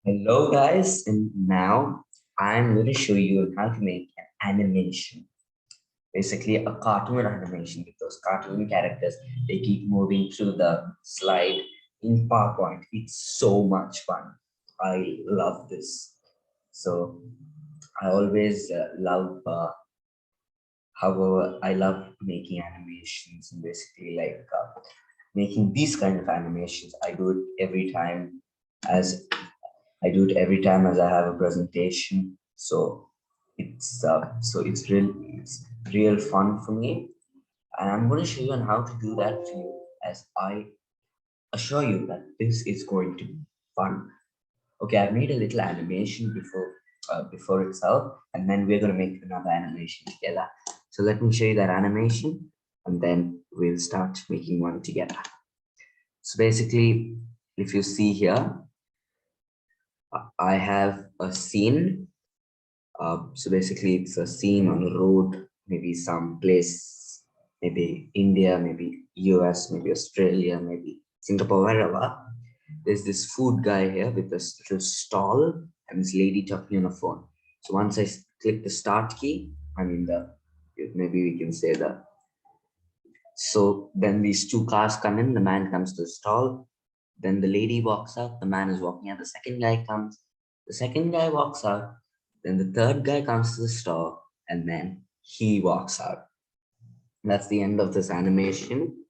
Hello guys, and now I'm going to show you how to make an animation. Basically a cartoon animation with those cartoon characters. They keep moving through the slide in PowerPoint. It's so much fun. I love this. So I always love however I love making animations and basically making these kind of animations. I do it every time as I have a presentation. It's real fun for me, and I'm going to show you on how to do that for you. As I assure you that this is going to be fun. Okay, I've made a little animation before itself, and then we're going to make another animation together. So let me show you that animation, and then we'll start making one together. So basically, if you see here, I have a scene. So basically, it's a scene on the road, maybe some place, maybe India, maybe US, maybe Australia, maybe Singapore, wherever. There's this food guy here with this little stall and this lady talking on a phone. So once click the start key, I mean maybe we can say the. So then these two cars come in. The man comes to the stall. Then the lady walks out. The man is walking out. The second guy comes. The second guy walks out. Then the third guy comes to the store, and then he walks out. That's the end of this animation.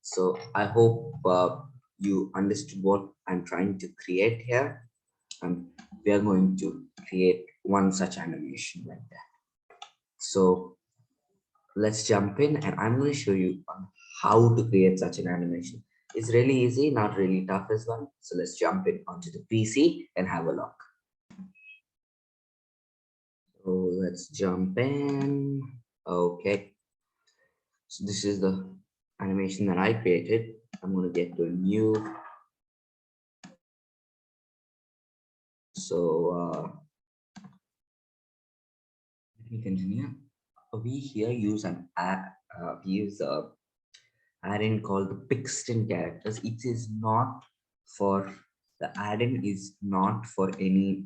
So I hope you understood what I'm trying to create here. And we are going to create one such animation like that. So let's jump in, and I'm going to show you on how to create such an animation. It's really easy, not really tough as well. So let's jump in onto the PC and have a look. So let's jump in. Okay. So this is the animation that I created. I'm going to get to a new. So let me continue. We here use an we use a add-in called the Pixton characters. It is not for the add-in is not for any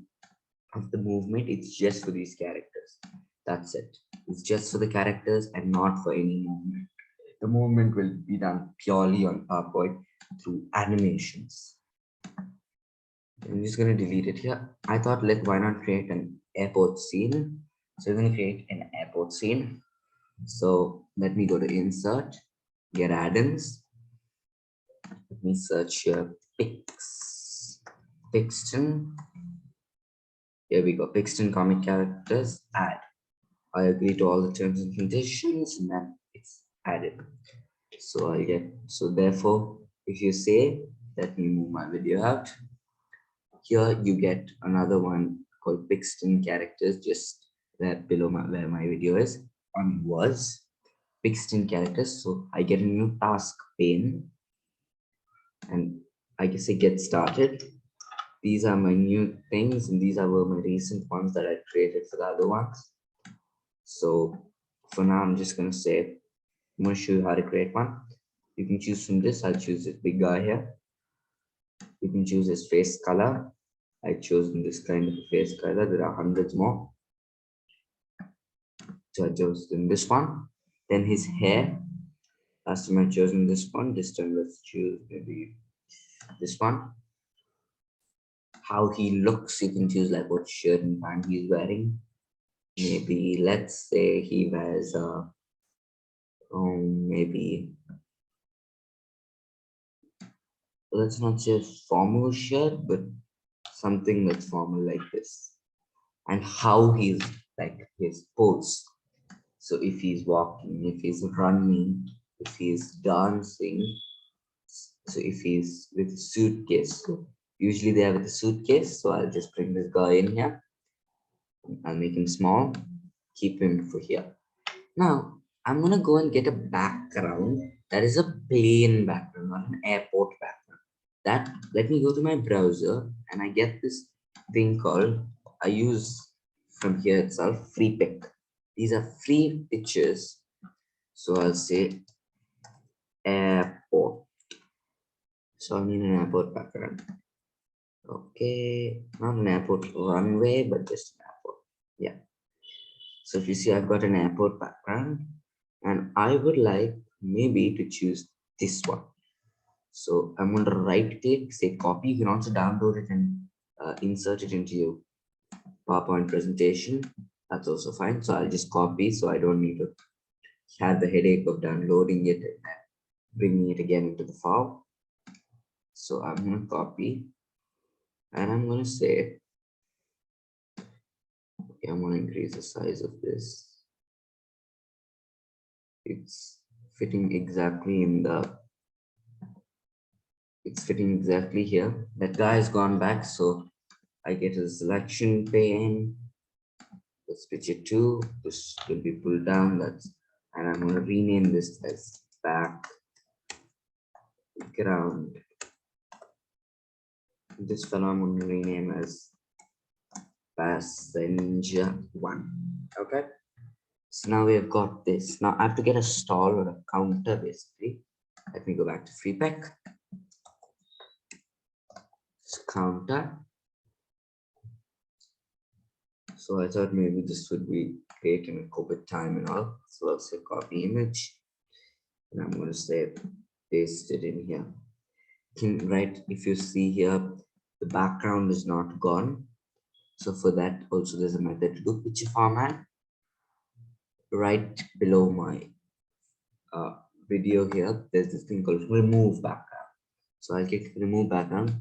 of the movement. It's just for these characters. That's it. It's just for the characters and not for any movement. The movement will be done purely on PowerPoint through animations. I'm just going to delete it here. I thought, why not create an airport scene? So we're going to create an airport scene. So let me go to insert, get add-ins. Let me search here Pixton. Here we go. Pixton comic characters add. I agree to all the terms and conditions, and then it's added. So I get therefore, if you say, let me move my video out. Here you get another one called Pixton characters, just there below where my video is on was Pixton characters. So I get a new task pane, and I guess I get started. These are my new things, and these are my recent ones that I created for the other ones. So for now, I'm just gonna say, I'm gonna show you how to create one. You can choose from this. I'll choose this big guy here. You can choose his face color. I chosen this kind of face color. There are hundreds more. So I chosen this one. Then his hair. Last time I chosen this one. This time let's choose maybe this one. How he looks, you can choose like what shirt and pant he's wearing. Maybe let's say he wears maybe let's not say formal shirt, but something that's formal like this. And how he's like his pose. So if he's walking, if he's running, if he's dancing, so if he's with a suitcase, so usually they have with a suitcase. So I'll just bring this guy in here. I'll make him small, keep him for here. Now I'm gonna go and get a background that is a plain background, not an airport background. That let me go to my browser and I get this thing called I use from here itself free pick. These are free pictures. So I'll say airport. So I need an airport background. Okay, not an airport runway, but just an airport. Yeah. So if you see, I've got an airport background, and I would like maybe to choose this one. So I'm going to right click, say copy. You can also download it and insert it into your PowerPoint presentation. That's also fine. So I'll just copy so I don't need to have the headache of downloading it and then bringing it again into the file. So I'm going to copy and I'm going to say, okay, I'm going to increase the size of this. It's fitting exactly in the, it's fitting exactly here. That guy has gone back. So I get a selection pane. Let's switch it to, this will be pulled down. That's, and I'm going to rename this as background. This fellow I'm going to rename as passenger one. Okay. So now we have got this. Now I have to get a stall or a counter basically. Let me go back to FreePack. Counter. So I thought maybe this would be great in COVID time and all. So I'll say copy image. And I'm going to say paste it in here. Right, if you see here, the background is not gone. So for that also there's a method to do picture format. Right below my uh, video here, there's this thing called remove background. So I'll click remove background.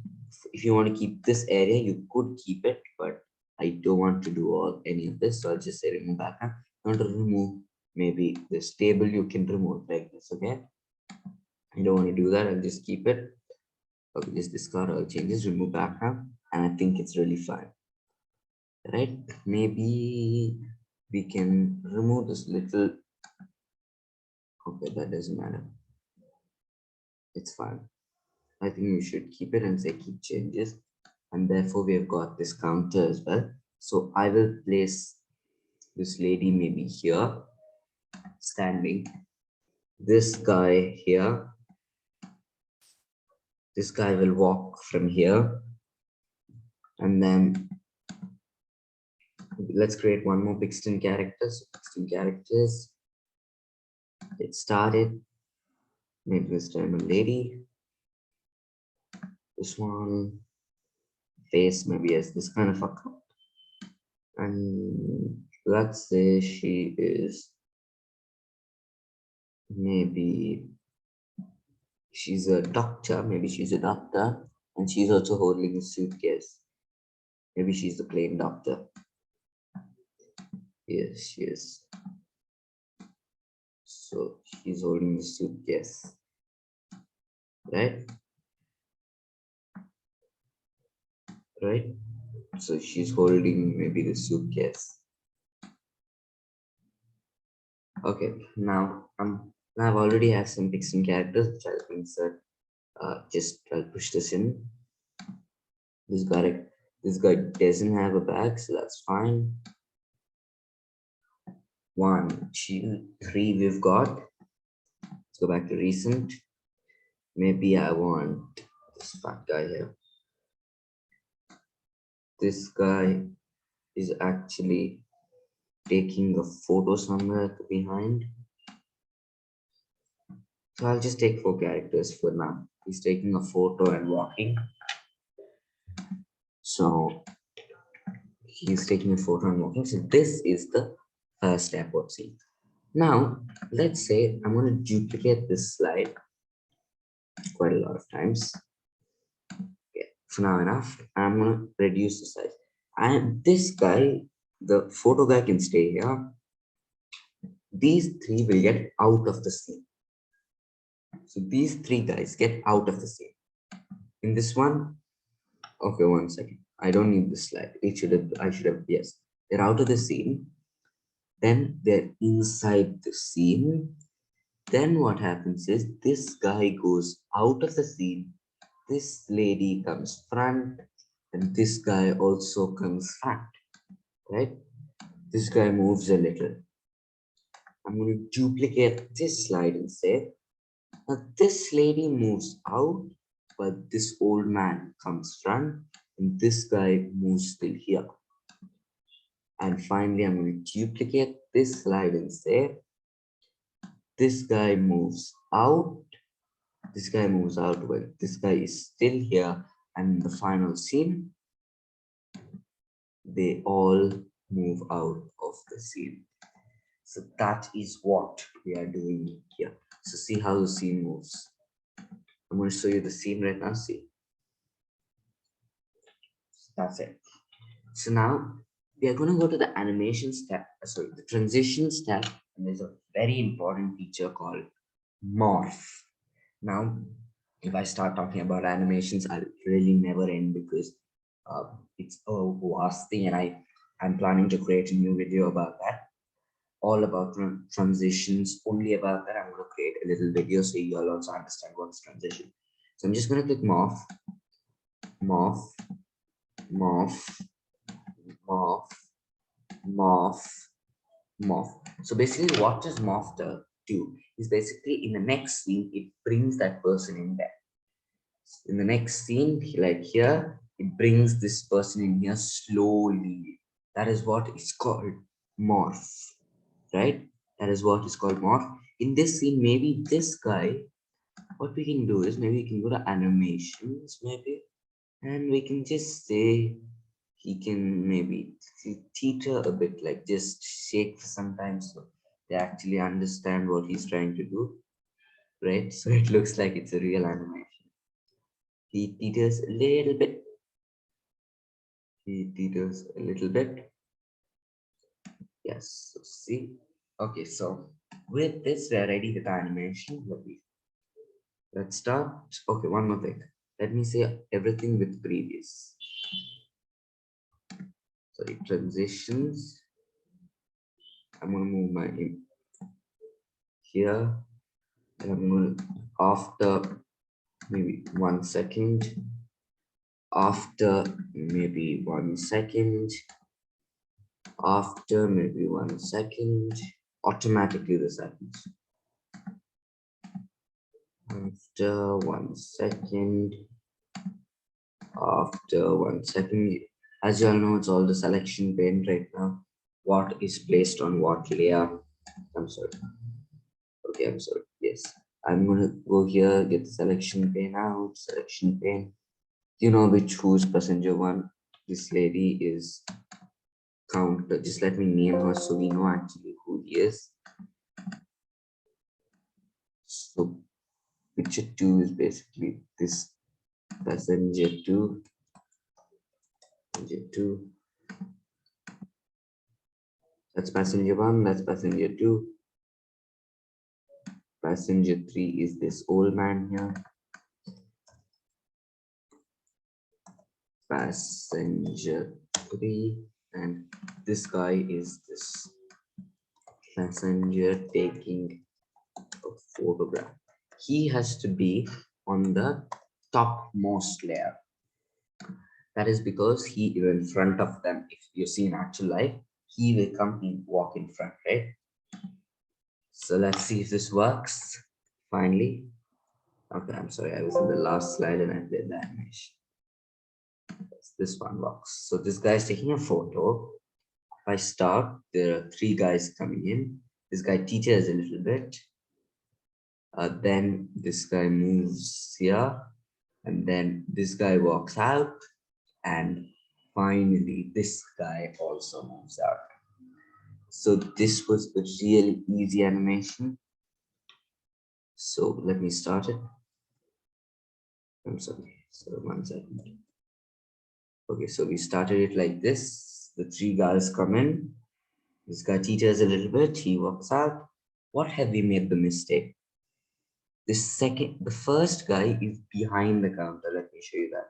If you want to keep this area, you could keep it, but I don't want to do all any of this. So I'll just say remove background. I want to remove maybe this table, you can remove like this. Okay, I don't want to do that. I'll just keep it. Okay, just discard all changes, remove background, and I think it's really fine. Right? Maybe we can remove this little. Okay, that doesn't matter. It's fine. I think we should keep it and say keep changes. And therefore we have got this counter as well. So I will place this lady maybe here, standing. This guy here. This guy will walk from here. And then let's create one more Pixton characters. Pixton characters. It started. Maybe this time a lady. This one. Face maybe as this kind of a cup. And let's say she is maybe she's a doctor, maybe she's a doctor, and she's also holding a suitcase. Maybe she's the plain doctor. Yes, she is. So she's holding the suitcase, right? Right? So she's holding maybe the suitcase. Okay, now I've already have some Pixton characters which I'll insert. Just I'll push this in. This guy doesn't have a bag, so that's fine. 1, 2, 3 we've got. Let's go back to recent. Maybe I want this fat guy here. This guy is actually taking a photo somewhere behind. So I'll just take 4 characters for now. He's taking a photo and walking. So he's taking a photo and walking. So this is the first airport scene. Now, let's say I'm going to duplicate this slide quite a lot of times. Okay, for now enough. I'm going to reduce the size. And this guy, the photo guy can stay here. These 3 will get out of the scene. So these 3 guys get out of the scene. In this one, okay, 1 second. I don't need this slide. I should have, yes. They're out of the scene. Then they're inside the scene. Then what happens is this guy goes out of the scene. This lady comes front, and this guy also comes front, right? This guy moves a little. I'm going to duplicate this slide and say, now this lady moves out, but this old man comes front, and this guy moves till here. And finally, I'm going to duplicate this slide and say, this guy moves out. This guy moves out when this guy is still here. And in the final scene, they all move out of the scene. So that is what we are doing here. So see how the scene moves. I'm going to show you the scene right now. See, that's it. So now we are going to go to the animations tab, sorry, the transitions tab, and there's a very important feature called Morph. Now, if I start talking about animations, I'll really never end because it's a vast thing, and I'm planning to create a new video about that, all about transitions. Only about that, I'm going to create a little video so you all also understand what's transition. So I'm just going to click Morph, Morph, Morph, Morph, Morph, Morph. So basically, what does Morph do? Is basically in the next scene, it brings that person in there. In the next scene, like here, it brings this person in here slowly. That is what is called Morph, right? That is what is called Morph. In this scene, maybe this guy, what we can do is maybe we can go to animations, maybe, and we can just say he can maybe teeter a bit, like just shake sometimes so they actually understand what he's trying to do, right? So it looks like it's a real animation. He teeters a little bit. He teeters a little bit. Yes, so see. Okay, so with this, we're ready with the animation. Let's start. Okay, one more thing. Let me say everything with previous. Sorry, transitions. I'm gonna move my here, and I'm gonna after maybe 1 second. After maybe 1 second. After maybe 1 second. Automatically this happens. After 1 second. After 1 second. As you all know, it's all the selection pane right now. What is placed on what layer? I'm sorry. Okay, I'm sorry. Yes, I'm gonna go here, get the selection pane out. Selection pane. You know who's passenger one. This lady is counter. Just let me name her so we know actually who he is. So picture 2 is basically this passenger 2. Passenger 2. That's passenger 1. That's passenger 2. Passenger 3 is this old man here. Passenger 3, and this guy is this passenger taking a photograph. He has to be on the topmost layer. That is because he is in front of them. If you see in actual life, he will come and walk in front, right? So let's see if this works. Finally. Okay, I'm sorry, I was in the last slide and I did the animation. This one works. So this guy is taking a photo. If I start, there are 3 guys coming in. This guy teaches a little bit. Then this guy moves here, and then this guy walks out, and finally this guy also moves out. So this was a really easy animation. So let me start it. I'm sorry, so 1 second. Okay, so we started it like this. The 3 guys come in. This guy teaches a little bit, he walks out. What have we made the mistake? The first guy is behind the counter. Let me show you that.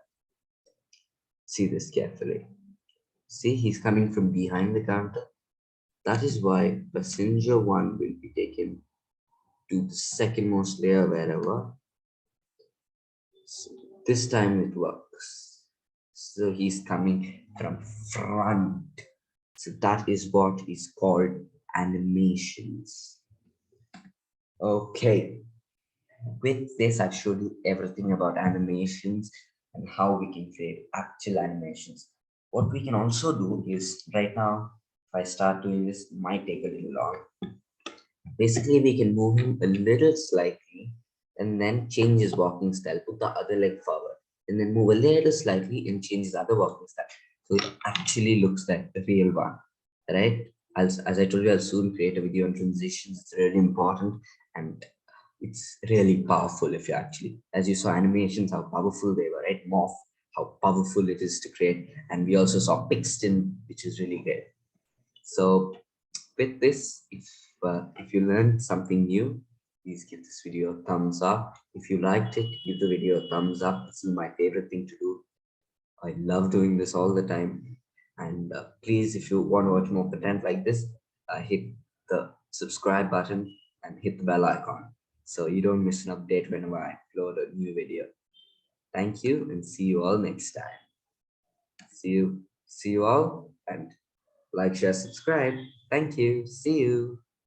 See this carefully. See, he's coming from behind the counter. That is why passenger 1 will be taken to the second most layer wherever. So this time it works. So he's coming from front. So that is what is called animations. Okay. With this, I've showed you everything about animations. and how we can create actual animations. What we can also do is right now, if I start doing this, it might take a little long. Basically, we can move him a little slightly and then change his walking style, put the other leg forward, and then move a little slightly and change his other walking style. So it actually looks like the real one, right? As I told you, I'll soon create a video on transitions. It's really important and it's really powerful if you actually, as you saw animations, how powerful they were, right? Morph, how powerful it is to create. And we also saw Pixton, which is really great. So with this, if you learned something new, please give this video a thumbs up. If you liked it, give the video a thumbs up. This is my favorite thing to do. I love doing this all the time. And please, if you want to watch more content like this, hit the subscribe button and hit the bell icon so you don't miss an update whenever I upload a new video. Thank you and see you all next time. See you all and like, share, subscribe. Thank you. See you.